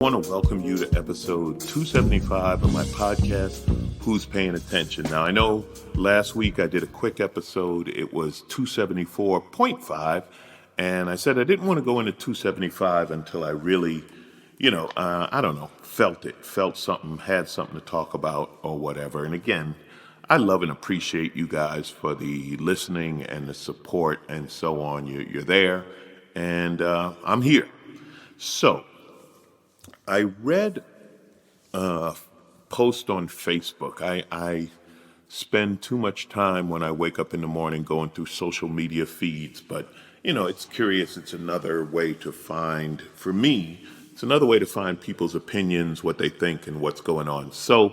I want to welcome you to episode 275 of my podcast, Who's Paying Attention? Now, I know last week I did a quick episode. It was 274.5, and I said I didn't want to go into 275 until I really, I don't know, felt something, had something to talk about or whatever. And again, I love and appreciate you guys for the listening and the support and so on. You're there, and I'm here. So, I read a post on Facebook. I spend too much time when I wake up in the morning going through social media feeds, but it's curious. It's another way to find, for me, it's another way to find people's opinions, what they think, and what's going on. So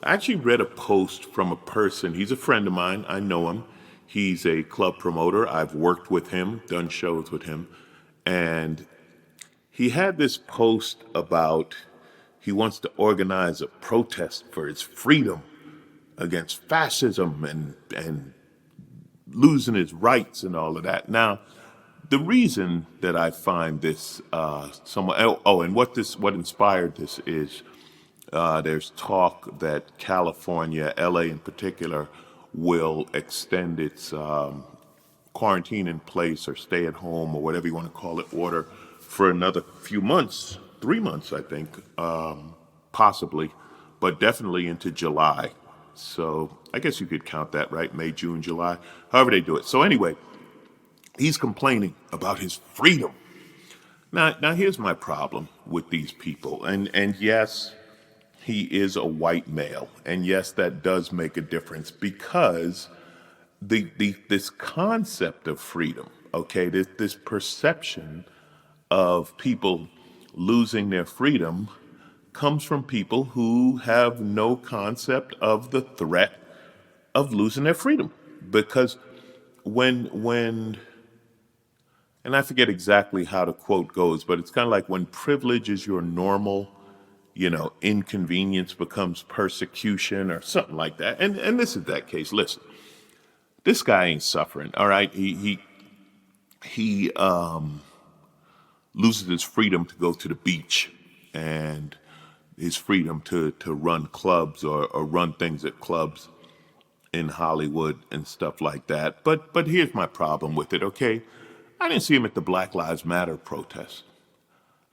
I actually read a post from a person. He's a friend of mine. I know him. He's a club promoter. I've worked with him, done shows with him, and he had this post about he wants to organize a protest for his freedom against fascism and losing his rights and all of that. Now, the reason that I find this somewhat, and what inspired this is there's talk that California, LA in particular, will extend its quarantine in place or stay at home or whatever you want to call it order for another few months, 3 months, I think, possibly, but definitely into July. So I guess you could count that, right? May, June, July, however they do it. So anyway, he's complaining about his freedom. Now here's my problem with these people. And yes, he is a white male. And yes, that does make a difference because this concept of freedom, okay, this perception of people losing their freedom comes from people who have no concept of the threat of losing their freedom. Because when and I forget exactly how the quote goes, but it's kind of like when privilege is your normal, inconvenience becomes persecution or something like that. And this is that case. Listen, this guy ain't suffering, all right? He loses his freedom to go to the beach and his freedom to run clubs or run things at clubs in Hollywood and stuff like that. But here's my problem with it, okay? I didn't see him at the Black Lives Matter protest.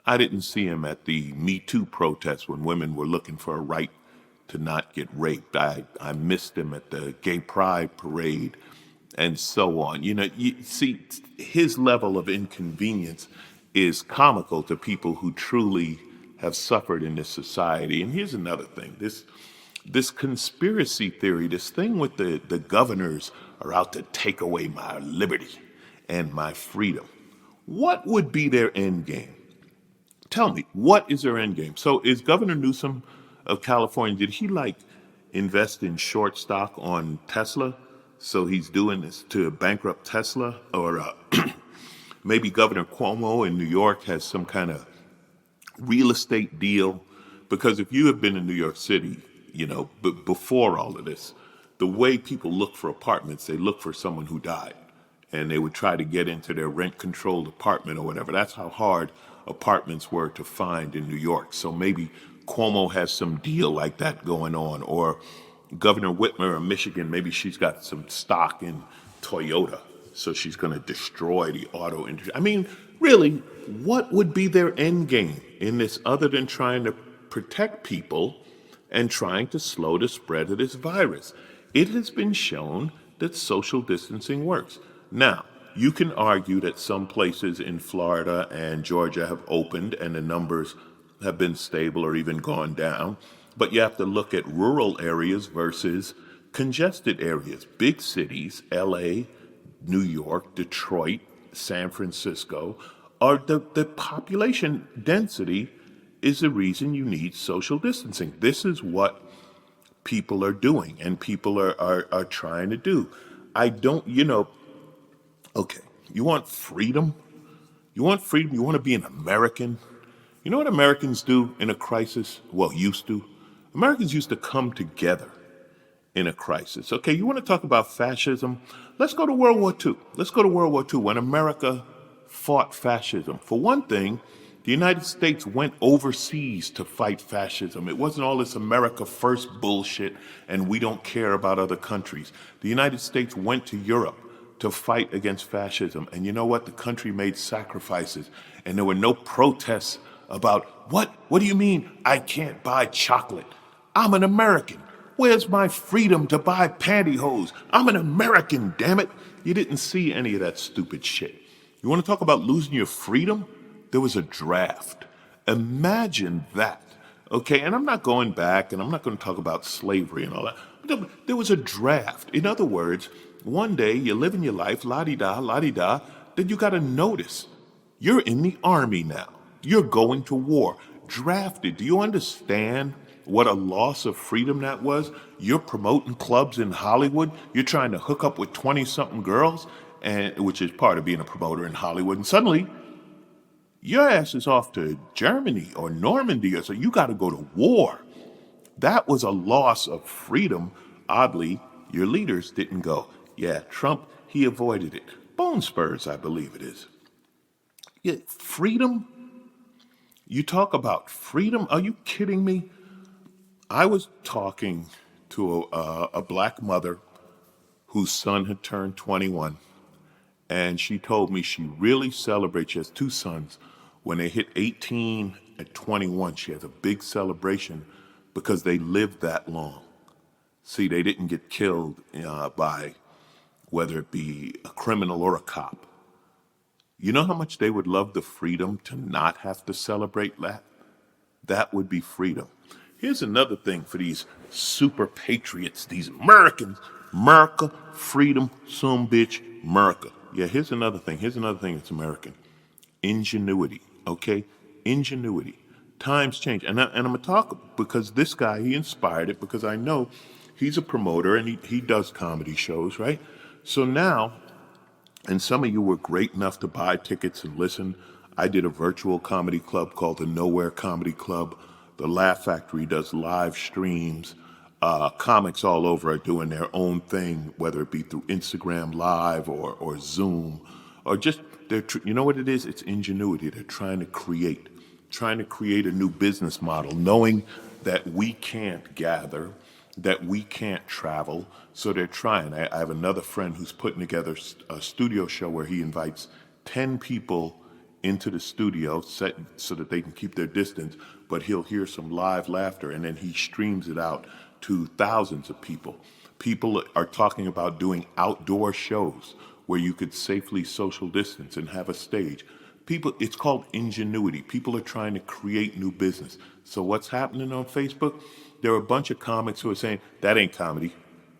I didn't see him at the Me Too protest when women were looking for a right to not get raped. I missed him at the Gay Pride parade and so on. You see, his level of inconvenience is comical to people who truly have suffered in this society. And here's another thing. This conspiracy theory, this thing with the governors are out to take away my liberty and my freedom. What would be their end game? Tell me, what is their end game? So is Governor Newsom of California, did he invest in short stock on Tesla? So he's doing this to bankrupt Tesla? Or maybe Governor Cuomo in New York has some kind of real estate deal? Because if you have been in New York City, before all of this, the way people look for apartments, they look for someone who died. And they would try to get into their rent-controlled apartment or whatever. That's how hard apartments were to find in New York. So maybe Cuomo has some deal like that going on. Or Governor Whitmer of Michigan, maybe she's got some stock in Toyota. So she's going to destroy the auto industry. I mean, really, what would be their end game in this other than trying to protect people and trying to slow the spread of this virus? It has been shown that social distancing works. Now, you can argue that some places in Florida and Georgia have opened and the numbers have been stable or even gone down, but you have to look at rural areas versus congested areas. Big cities, LA, New York, Detroit, San Francisco, are the population density is the reason you need social distancing. This is what people are doing and people are trying to do. I don't, okay, you want freedom? You want freedom? You want to be an American? You know what Americans do in a crisis? Well, used to. Americans used to come together in a crisis. Okay, you want to talk about fascism? Let's go to World War II. Let's go to World War II when America fought fascism. For one thing, The United States went overseas to fight fascism. It wasn't all this America first bullshit and we don't care about other countries. The United States went to Europe to fight against fascism. And you know what? The country made sacrifices. And there were no protests about, what do you mean I can't buy chocolate? I'm an American. Where's my freedom to buy pantyhose? I'm an American, damn it. You didn't see any of that stupid shit. You want to talk about losing your freedom? There was a draft. Imagine that. Okay, and I'm not going back and I'm not going to talk about slavery and all that. But there was a draft. In other words, one day you're living your life, la-di-da, then you got to notice you're in the army now. You're going to war. Drafted. Do you understand what a loss of freedom that was? You're promoting clubs in Hollywood. You're trying to hook up with 20-something girls, and which is part of being a promoter in Hollywood. And suddenly, your ass is off to Germany or Normandy, or so you got to go to war. That was a loss of freedom. Oddly, your leaders didn't go. Yeah, Trump, he avoided it. Bone spurs, I believe it is. Yeah, freedom? You talk about freedom? Are you kidding me? I was talking to a black mother whose son had turned 21, and she told me she really celebrates. She has two sons. When they hit 18 and 21, she has a big celebration because they lived that long. See, they didn't get killed by whether it be a criminal or a cop. You know how much they would love the freedom to not have to celebrate that? That would be freedom. Here's another thing for these super patriots, these Americans. America, freedom, some bitch, America. Yeah, here's another thing. Here's another thing that's American. Ingenuity, okay? Ingenuity. Times change. And I'm going to talk because this guy, he inspired it because I know he's a promoter and he does comedy shows, right? So now, and some of you were great enough to buy tickets and listen. I did a virtual comedy club called the Nowhere Comedy Club. The Laugh Factory does live streams. Comics all over are doing their own thing, whether it be through Instagram Live or Zoom, or just, you know what it is? It's ingenuity. They're trying to create a new business model, knowing that we can't gather, that we can't travel, so they're trying. I have another friend who's putting together a studio show where he invites 10 people into the studio set so that they can keep their distance, but he'll hear some live laughter and then he streams it out to thousands of people. People are talking about doing outdoor shows where you could safely social distance and have a stage. People, it's called ingenuity. People are trying to create new business. So what's happening on Facebook? There are a bunch of comics who are saying, that ain't comedy.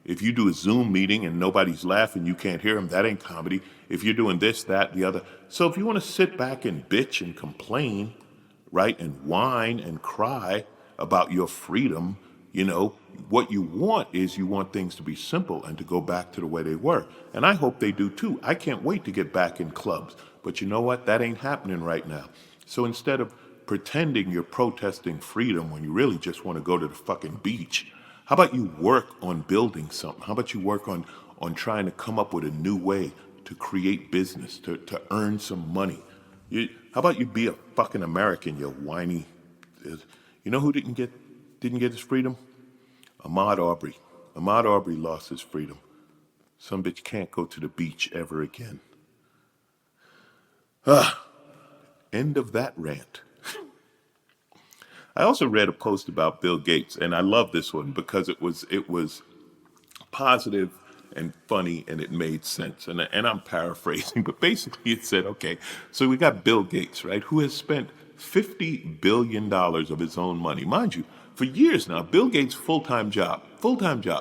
If you do a Zoom meeting and nobody's laughing, you can't hear them, that ain't comedy. If you're doing this, that, the other. So if you want to sit back and bitch and complain, right, and whine and cry about your freedom, you know, what you want is you want things to be simple and to go back to the way they were. And I hope they do too. I can't wait to get back in clubs. But you know what? That ain't happening right now. So instead of pretending you're protesting freedom when you really just want to go to the fucking beach, how about you work on building something? How about you work on trying to come up with a new way to create business, to earn some money? How about you be a fucking American, you whiny? You know who didn't get his freedom? Ahmaud Arbery. Ahmaud Arbery lost his freedom. Some bitch can't go to the beach ever again. End of that rant. I also read a post about Bill Gates, and I love this one because it was positive and funny, and it made sense. And I'm paraphrasing, but basically it said, okay, so we got Bill Gates, right, who has spent $50 billion of his own money. Mind you, for years now, Bill Gates' full-time job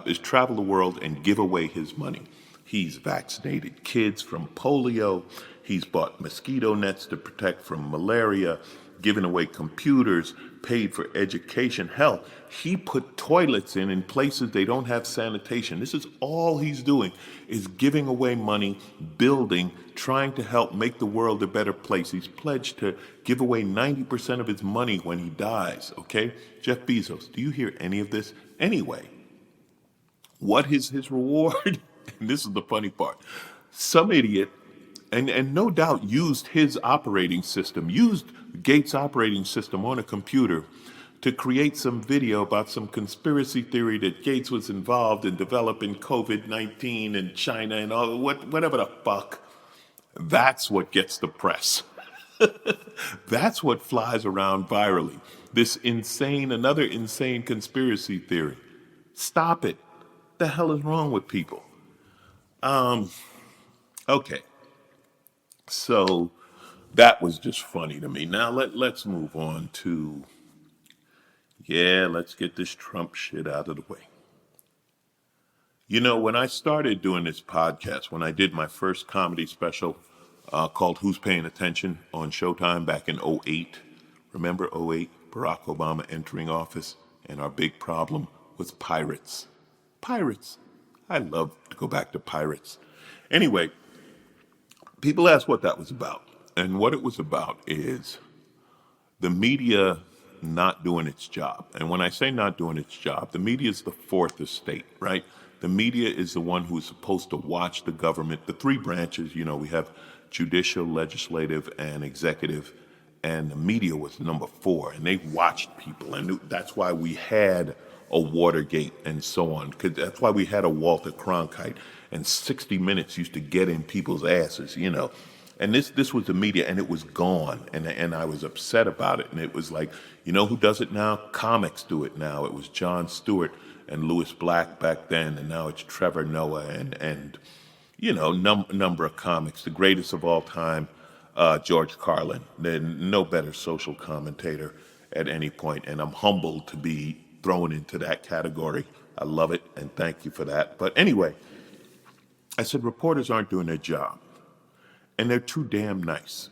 is travel the world and give away his money. He's vaccinated kids from polio. He's bought mosquito nets to protect from malaria, given away computers, paid for education. Hell, he put toilets in places they don't have sanitation. This is all he's doing, is giving away money, building, trying to help make the world a better place. He's pledged to give away 90% of his money when he dies, okay? Jeff Bezos, do you hear any of this? Anyway, what is his reward? And this is the funny part. Some idiot and no doubt used his operating system, used Gates' operating system on a computer to create some video about some conspiracy theory that Gates was involved in developing COVID-19 in China and all whatever the fuck. That's what gets the press. That's what flies around virally. Another insane conspiracy theory. Stop it. The hell is wrong with people? Okay. So that was just funny to me. Now let's move on to, let's get this Trump shit out of the way. You know, when I started doing this podcast, when I did my first comedy special called Who's Paying Attention on Showtime back in '08, remember '08, Barack Obama entering office, and our big problem was pirates. Pirates. I love to go back to pirates. Anyway, people asked what that was about. And what it was about is the media not doing its job. And when I say not doing its job, the media is the fourth estate, right? The media is the one who's supposed to watch the government, the three branches. You know, we have judicial, legislative, and executive. And the media was number four. And they watched people. And that's why we had a Watergate and so on. That's why we had a Walter Cronkite. And 60 Minutes used to get in people's asses, you know. And this was the media, and it was gone, and I was upset about it. And it was like, you know who does it now? Comics do it now. It was Jon Stewart and Louis Black back then, and now it's Trevor Noah and you know, number of comics. The greatest of all time, George Carlin. No better social commentator at any point, and I'm humbled to be thrown into that category. I love it, and thank you for that. But anyway, I said reporters aren't doing their job. And they're too damn nice.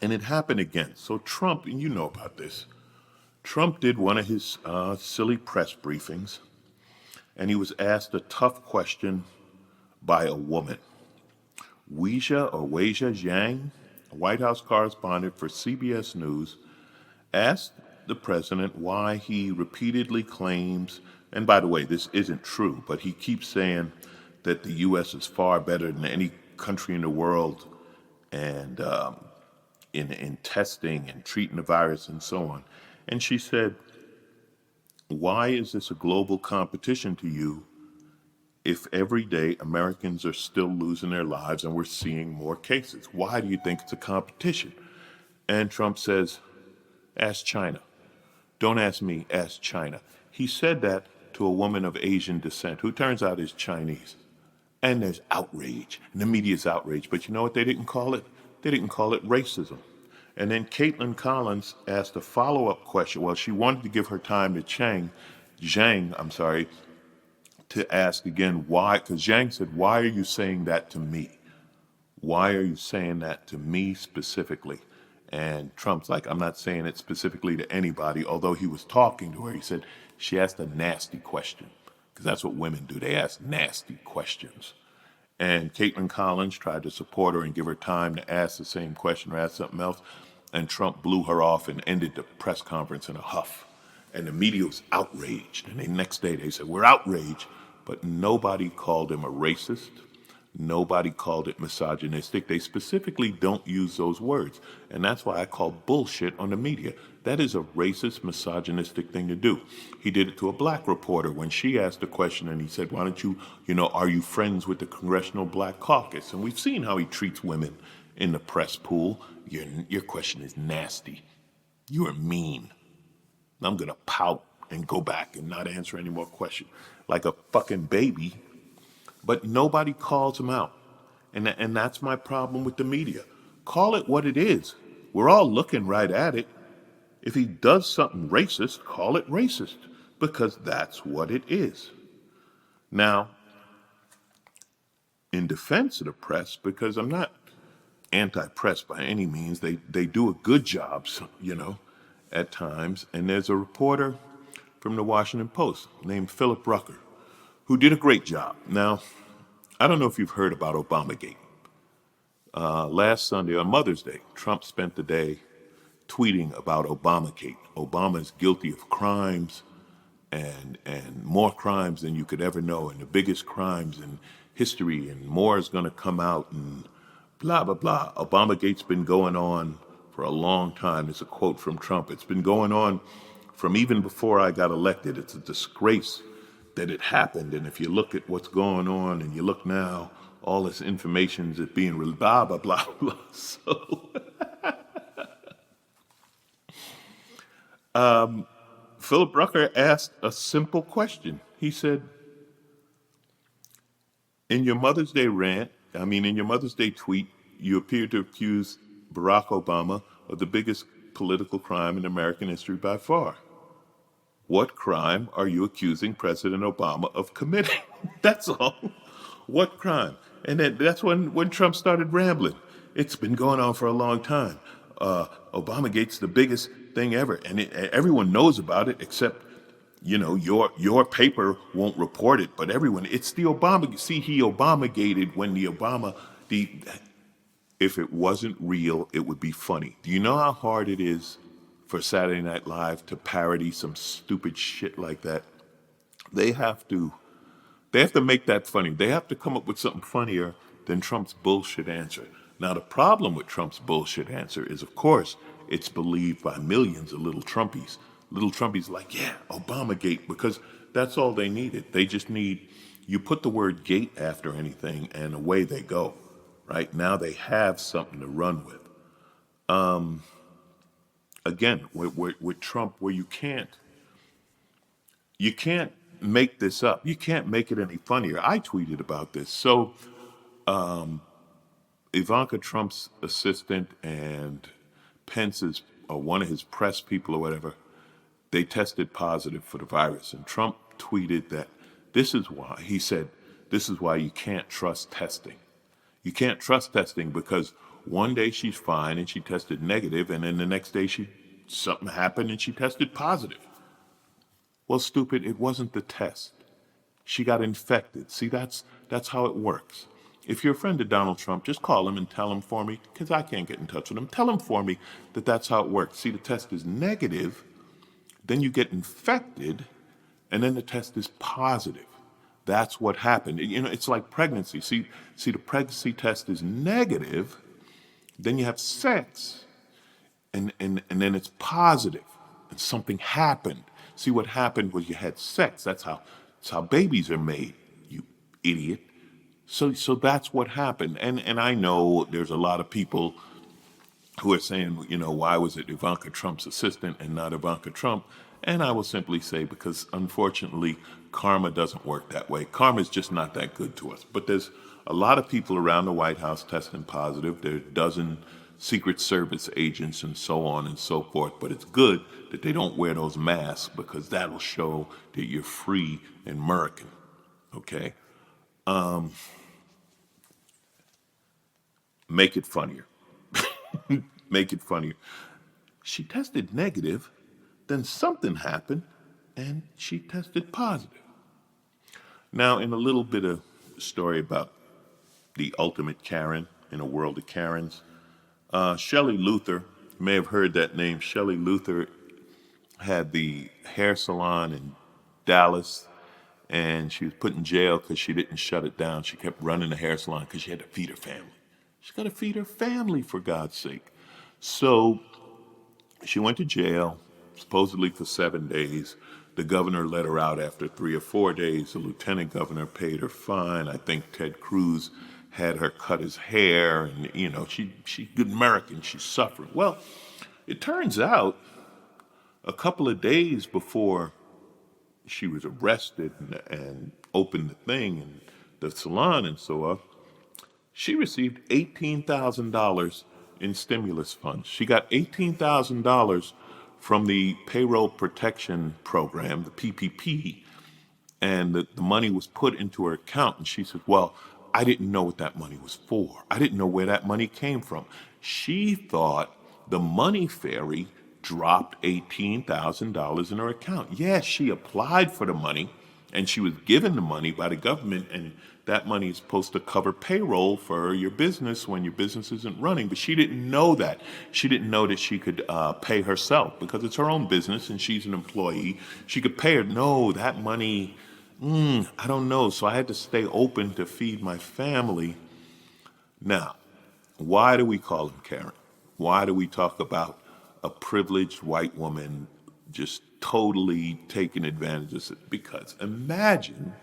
And it happened again. So Trump, and you know about this, Trump did one of his silly press briefings, and he was asked a tough question by a woman. Weijia Zhang, a White House correspondent for CBS News, asked the president why he repeatedly claims, and by the way, this isn't true, but he keeps saying that the U.S. is far better than any country in the world and in testing and treating the virus and so on. And she said, why is this a global competition to you if every day Americans are still losing their lives and we're seeing more cases? Why do you think it's a competition? And Trump says, ask China. Don't ask me, ask China. He said that to a woman of Asian descent who turns out is Chinese. And there's outrage, and the media's outraged. But you know what they didn't call it? They didn't call it racism. And then Caitlin Collins asked a follow-up question. Well, she wanted to give her time to Zhang, to ask again why, because Zhang said, why are you saying that to me? Why are you saying that to me specifically? And Trump's like, I'm not saying it specifically to anybody, although he was talking to her. He said, she asked a nasty question. Because that's what women do. They ask nasty questions. And Caitlin Collins tried to support her and give her time to ask the same question or ask something else. And Trump blew her off and ended the press conference in a huff. And the media was outraged. And the next day they said, we're outraged. But nobody called him a racist. Nobody called it misogynistic. They specifically don't use those words. And that's why I call bullshit on the media. That is a racist, misogynistic thing to do. He did it to a black reporter when she asked a question and he said, why don't you, are you friends with the Congressional Black Caucus? And we've seen how he treats women in the press pool. Your question is nasty. You are mean. I'm going to pout and go back and not answer any more questions like a fucking baby. But nobody calls him out. And that's my problem with the media. Call it what it is. We're all looking right at it. If he does something racist, call it racist, because that's what it is. Now, in defense of the press, because I'm not anti-press by any means, they do a good job, at times. And there's a reporter from the Washington Post named Philip Rucker who did a great job. Now, I don't know if you've heard about Obamagate. Last Sunday, on Mother's Day, Trump spent the day tweeting about Obamagate. Obama's guilty of crimes and more crimes than you could ever know, and the biggest crimes in history, and more is going to come out, and blah, blah, blah. Obamagate's been going on for a long time. It's a quote from Trump. It's been going on from even before I got elected. It's a disgrace that it happened. And if you look at what's going on and you look now, all this information is being blah, blah, blah, blah. So Philip Rucker asked a simple question. He said, in your Mother's Day in your Mother's Day tweet, you appear to accuse Barack Obama of the biggest political crime in American history by far. What crime are you accusing President Obama of committing? That's all. What crime? And that's when Trump started rambling. It's been going on for a long time. Obamagate's the biggest thing ever, and everyone knows about it except, your paper won't report it, but everyone. It's the Obama. See, he Obamagated when if it wasn't real, it would be funny. Do you know how hard it is for Saturday Night Live to parody some stupid shit like that? They have to make that funny. They have to come up with something funnier than Trump's bullshit answer. Now, the problem with Trump's bullshit answer is, of course, it's believed by millions of little Trumpies. Little Trumpies like, yeah, Obamagate, because that's all they needed. They just need, you put the word gate after anything and away they go, right? Now they have something to run with. Again, with Trump, where you can't make this up. You can't make it any funnier. I tweeted about this. So Ivanka Trump's assistant and Pence's, or one of his press people or whatever, they tested positive for the virus. And Trump tweeted that this is why you can't trust testing. You can't trust testing because one day she's fine and she tested negative, and then the next day something happened and she tested positive. Well, stupid, it wasn't the test. She got infected. See, that's how it works. If you're a friend of Donald Trump, just call him and tell him for me, because I can't get in touch with him. Tell him for me that that's how it works. See, the test is negative, then you get infected, and then the test is positive. That's what happened. It's like pregnancy. See, the pregnancy test is negative, then you have sex, and then it's positive, and something happened. See, what happened was you had sex. That's how babies are made, you idiot. So that's what happened. And I know there's a lot of people who are saying, why was it Ivanka Trump's assistant and not Ivanka Trump? And I will simply say, because unfortunately, karma doesn't work that way. Karma is just not that good to us. But there's a lot of people around the White House testing positive. There are a dozen Secret Service agents and so on and so forth. But it's good that they don't wear those masks, because that'll show that you're free and American. Okay? Make it funnier. Make it funnier. She tested negative, then something happened, and she tested positive. Now, in a little bit of story about the ultimate Karen in a world of Karens, Shelley Luther, you may have heard that name. Shelley Luther had the hair salon in Dallas, and she was put in jail because she didn't shut it down. She kept running the hair salon because she had to feed her family. She's got to feed her family, for God's sake. So she went to jail, supposedly for 7 days. The governor let her out after 3 or 4 days. The lieutenant governor paid her fine. I think Ted Cruz had her cut his hair, and she's good American. She's suffering. Well, it turns out a couple of days before she was arrested and opened the thing and the salon and so on, she received $18,000 in stimulus funds. She got $18,000 from the Payroll Protection Program, the PPP, and the money was put into her account. And she said, well, I didn't know what that money was for. I didn't know where that money came from. She thought the money fairy dropped $18,000 in her account. Yes, she applied for the money, and she was given the money by the government, and that money is supposed to cover payroll for your business when your business isn't running. But she didn't know that. She didn't know that she could pay herself, because it's her own business and she's an employee. She could pay her. No, that money, I don't know. So I had to stay open to feed my family. Now, Why do we call him Karen? Why do we talk about a privileged white woman just totally taking advantage of it? Because imagine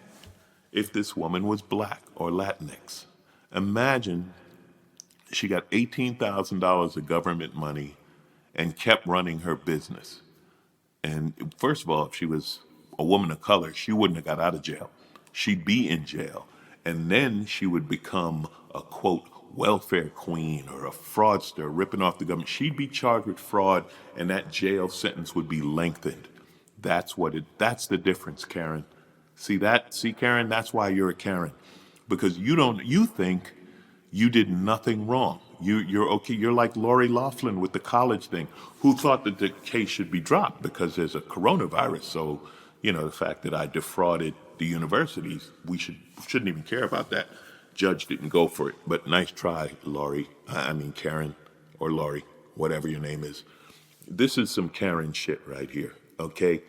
if this woman was black or Latinx. Imagine she got $18,000 of government money and kept running her business. And first of all, if she was a woman of color, she wouldn't have got out of jail. She'd be in jail. And then she would become a quote, welfare queen or a fraudster ripping off the government. She'd be charged with fraud and that jail sentence would be lengthened. That's the difference, Karen. See, Karen, that's why you're a Karen. Because you think you did nothing wrong. You're okay. You're like Lori Loughlin with the college thing, who thought that the case should be dropped because there's a coronavirus. So, the fact that I defrauded the universities, we shouldn't even care about that. Judge didn't go for it, but nice try, Lori. I mean Karen or Lori, whatever your name is. This is some Karen shit right here. Okay,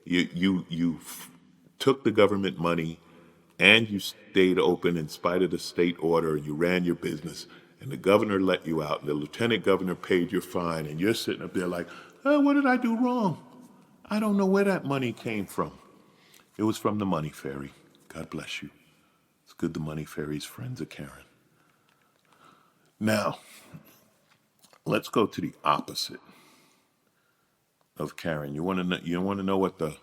you took the government money and you stayed open in spite of the state order, and you ran your business, and the governor let you out, and the lieutenant governor paid your fine, and you're sitting up there like, oh, what did I do wrong? I don't know where that money came from. It was from the money fairy. God bless you. It's good the money fairy's friends are Karen. Now, let's go to the opposite of Karen. You want to know what the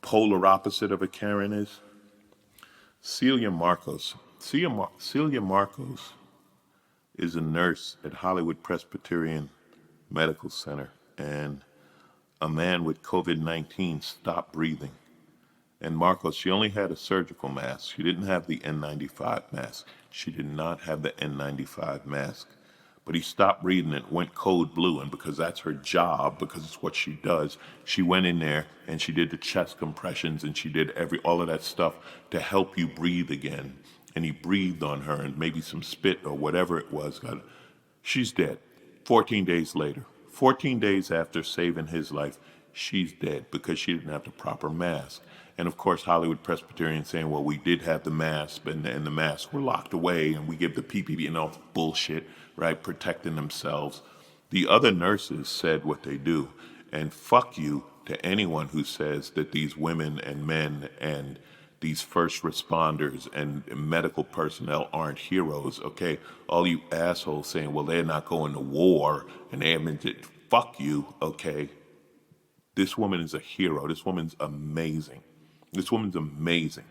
polar opposite of a Karen is? Celia Marcos. Celia Marcos is a nurse at Hollywood Presbyterian Medical Center, and a man with COVID-19 stopped breathing. And Marcos, she only had a surgical mask. She didn't have the N95 mask. She did not have the N95 mask. But he stopped breathing and went code blue, and because that's her job, because it's what she does, she went in there and she did the chest compressions and she did all of that stuff to help you breathe again. And he breathed on her and maybe some spit or whatever it was. She's dead. 14 days later, 14 days after saving his life, she's dead because she didn't have the proper mask. And of course, Hollywood Presbyterian saying, well, we did have the mask, and the masks were locked away, and we give the PPE and all bullshit, right, protecting themselves. The other nurses said what they do, and fuck you to anyone who says that these women and men and these first responders and medical personnel aren't heroes, okay? All you assholes saying, well, they're not going to war, and they haven't, fuck you, okay? This woman is a hero. This woman's amazing. This woman's amazing.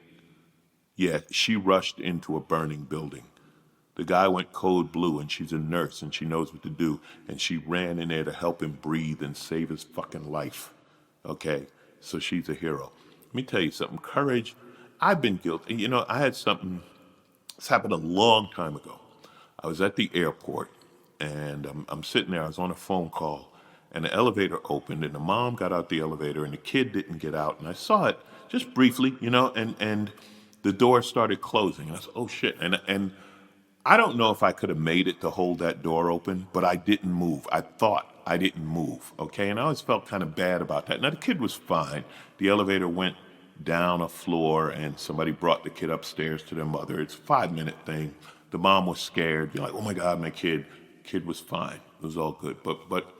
Yeah, she rushed into a burning building. The guy went code blue, and she's a nurse, and she knows what to do, and she ran in there to help him breathe and save his fucking life. Okay, so she's a hero. Let me tell you something. Courage, I've been guilty. I had something, this happened a long time ago. I was at the airport, and I'm sitting there. I was on a phone call, and the elevator opened, and the mom got out the elevator, and the kid didn't get out, and I saw it just briefly, and the door started closing, and I said, oh shit, and I don't know if I could have made it to hold that door open, but I didn't move. I thought I didn't move, okay, and I always felt kind of bad about that. Now the kid was fine. The elevator went down a floor, and somebody brought the kid upstairs to their mother. It's a 5-minute thing. The mom was scared. You're like, oh my God, my kid. Kid was fine. It was all good, but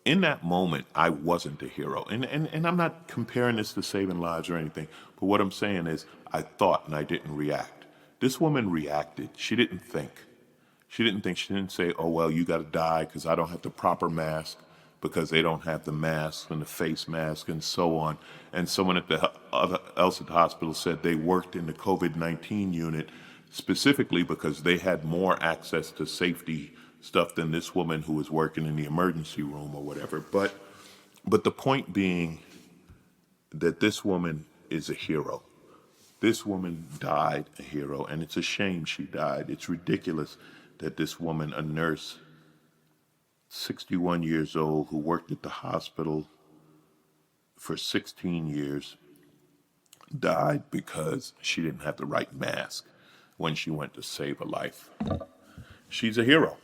in that moment, I wasn't a hero. And I'm not comparing this to saving lives or anything, but what I'm saying is I thought and I didn't react. This woman reacted. She didn't think. She didn't say, oh, well, you got to die because I don't have the proper mask, because they don't have the mask and the face mask and so on. And someone else at the hospital said they worked in the COVID-19 unit specifically because they had more access to safety stuff than this woman who was working in the emergency room or whatever. But the point being that this woman is a hero. This woman died a hero, and it's a shame she died. It's ridiculous that this woman, a nurse, 61 years old, who worked at the hospital for 16 years, died because she didn't have the right mask when she went to save a life. She's a hero.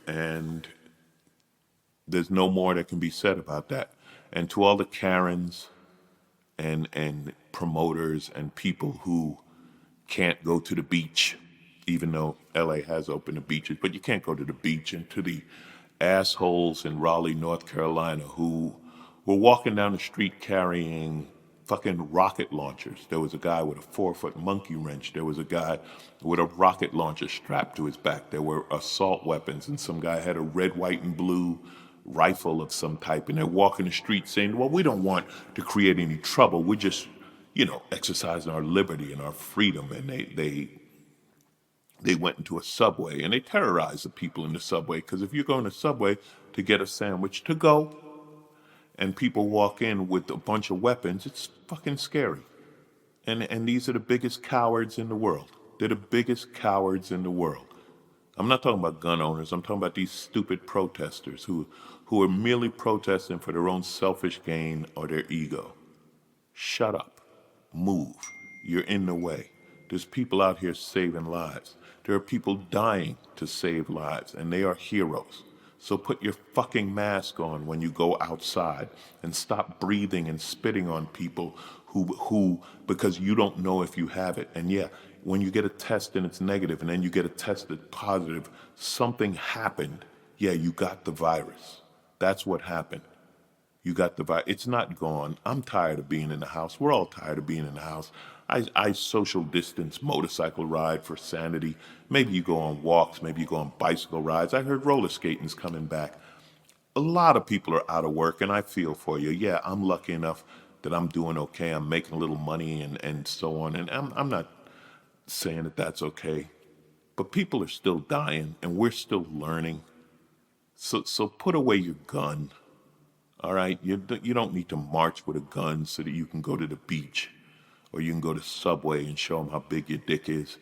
And there's no more that can be said about that. And to all the Karens and promoters and people who can't go to the beach even though LA has opened the beaches, but you can't go to the beach. And to the assholes in Raleigh, North Carolina, who were walking down the street carrying fucking rocket launchers. There was a guy with a 4-foot monkey wrench. There was a guy with a rocket launcher strapped to his back. There were assault weapons, and some guy had a red, white, and blue rifle of some type. And they're walking the street saying, well, we don't want to create any trouble. We're just, exercising our liberty and our freedom. And they went into a subway and they terrorized the people in the subway, because if you're going to subway to get a sandwich to go and people walk in with a bunch of weapons, it's fucking scary. And these are the biggest cowards in the world. They're the biggest cowards in the world. I'm not talking about gun owners. I'm talking about these stupid protesters who are merely protesting for their own selfish gain or their ego. Shut up. Move. You're in the way. There's people out here saving lives. There are people dying to save lives, and they are heroes. So put your fucking mask on when you go outside and stop breathing and spitting on people who because you don't know if you have it. And yeah, when you get a test and it's negative and then you get a test that's positive, something happened. Yeah, you got the virus. That's what happened. You got the virus. It's not gone. I'm tired of being in the house. We're all tired of being in the house. I social distance, motorcycle ride for sanity. Maybe you go on walks. Maybe you go on bicycle rides. I heard roller skating's coming back. A lot of people are out of work, and I feel for you. Yeah, I'm lucky enough that I'm doing okay. I'm making a little money and so on. And I'm not saying that that's okay. But people are still dying, and we're still learning. So put away your gun. All right? You don't need to march with a gun so that you can go to the beach or you can go to Subway and show them how big your dick is.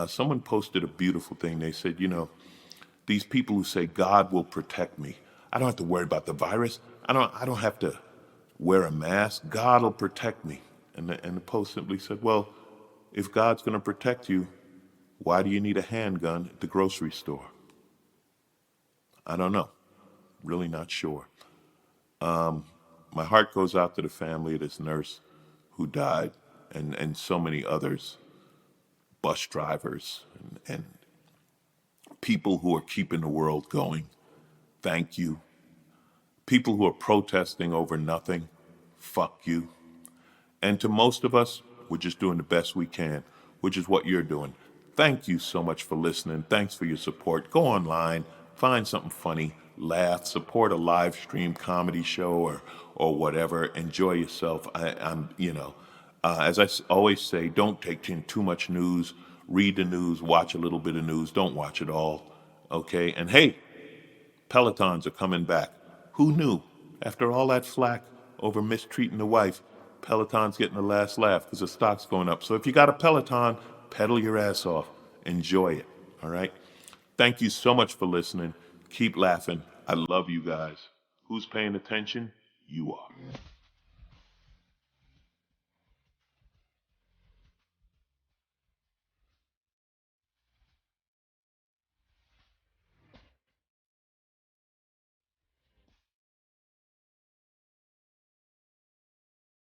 Someone posted a beautiful thing. They said, these people who say God will protect me. I don't have to worry about the virus. I don't have to wear a mask. God will protect me. And the post simply said, well, if God's going to protect you, why do you need a handgun at the grocery store? I don't know. Really not sure. My heart goes out to the family of this nurse who died, and so many others, bus drivers and people who are keeping the world going. Thank you. People who are protesting over nothing. Fuck you. And to most of us, we're just doing the best we can, which is what you're doing. Thank you so much for listening. Thanks for your support. Go online, find something funny, laugh, support a live stream comedy show or whatever. Enjoy yourself. As I always say, don't take in too much news. Read the news, watch a little bit of news. Don't watch it all. Okay? And hey, Pelotons are coming back. Who knew? After all that flack over mistreating the wife, Peloton's getting the last laugh because the stock's going up. So if you got a Peloton, pedal your ass off. Enjoy it. All right? Thank you so much for listening. Keep laughing. I love you guys. Who's paying attention? You are.